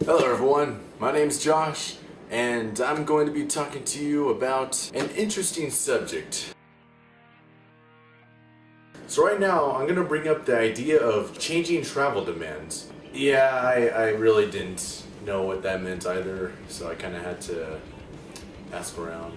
Hello everyone, my name's Josh, and I'm going to be talking to you about an interesting subject. So right now, I'm going to bring up the idea of changing travel demands. Yeah, I really didn't know what that meant either, so I kind of had to ask around.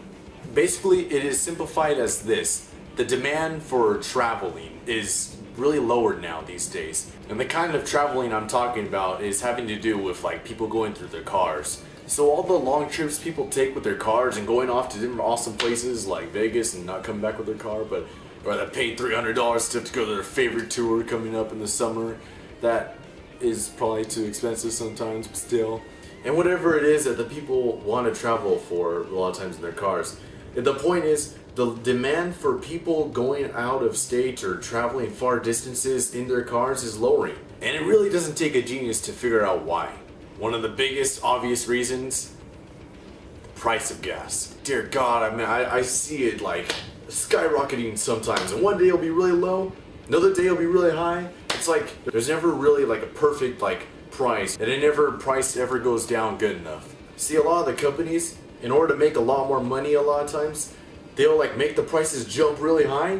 Basically, it is simplified as this. The demand for traveling is really lowered now these days. And the kind of traveling I'm talking about is having to do with like people going through their cars. So all the long trips people take with their cars and going off to different awesome places like Vegas and not coming back with their car, or that paid $300 to go to their favorite tour coming up in the summer. That is probably too expensive sometimes, but still. And whatever it is that the people want to travel for a lot of times in their cars. And the point is, the demand for people going out of state or traveling far distances in their cars is lowering. And it really doesn't take a genius to figure out why. One of the biggest obvious reasons, the price of gas. Dear God, I see it like skyrocketing sometimes, and one day it'll be really low, another day it'll be really high. It's like there's never really like a perfect price, and price ever goes down good enough. See, a lot of the companies, in order to make a lot more money a lot of times, they'll make the prices jump really high,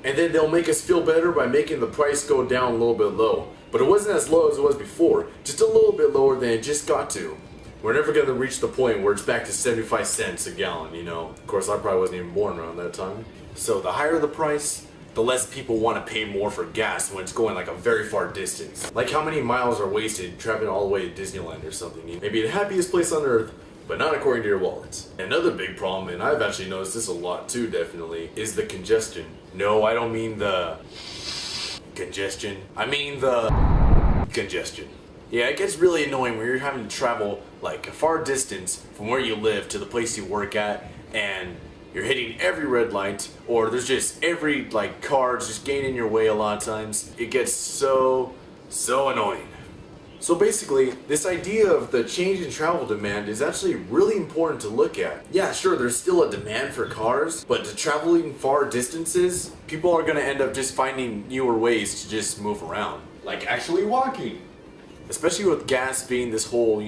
and then they'll make us feel better by making the price go down a little bit low. But it wasn't as low as it was before, just a little bit lower than it just got to. We're never going to reach the point where it's back to 75 cents a gallon, you know. Of course, I probably wasn't even born around that time. So the higher the price, the less people want to pay more for gas when it's going like a very far distance. Like how many miles are wasted traveling all the way to Disneyland or something. Maybe the happiest place on earth, but not according to your wallet. Another big problem, and I've actually noticed this a lot too, definitely, is the congestion. No, I don't mean the congestion. I mean the congestion. Yeah, it gets really annoying when you're having to travel like a far distance from where you live to the place you work at, and you're hitting every red light, or there's just every car's just getting in your way a lot of times. It gets so annoying. So basically, this idea of the change in travel demand is actually really important to look at. Yeah, sure, there's still a demand for cars, but to traveling far distances, people are gonna end up just finding newer ways to just move around. Like actually walking. Especially with gas being this whole,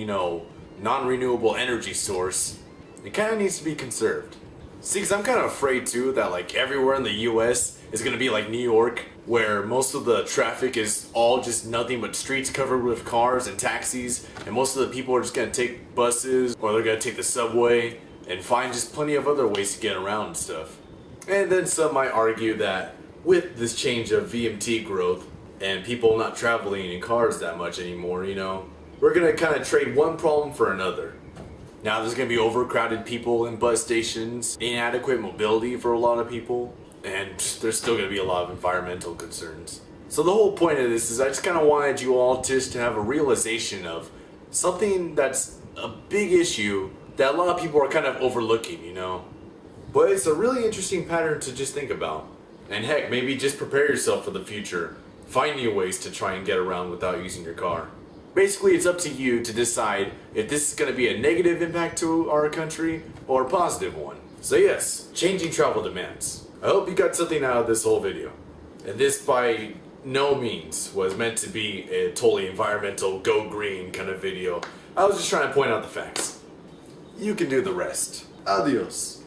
non-renewable energy source, it kind of needs to be conserved. See, because I'm kind of afraid too that everywhere in the US is going to be like New York, where most of the traffic is all just nothing but streets covered with cars and taxis, and most of the people are just going to take buses, or they're going to take the subway, and find just plenty of other ways to get around and stuff. And then some might argue that with this change of VMT growth, and people not traveling in cars that much anymore, we're going to kind of trade one problem for another. Now there's going to be overcrowded people in bus stations, inadequate mobility for a lot of people, and there's still going to be a lot of environmental concerns. So the whole point of this is I just kind of wanted you all just to have a realization of something that's a big issue that a lot of people are kind of overlooking, But it's a really interesting pattern to just think about. And heck, maybe just prepare yourself for the future. Find new ways to try and get around without using your car. Basically, it's up to you to decide if this is going to be a negative impact to our country or a positive one. So yes, changing travel demands. I hope you got something out of this whole video. And this by no means was meant to be a totally environmental, go green kind of video. I was just trying to point out the facts. You can do the rest. Adios.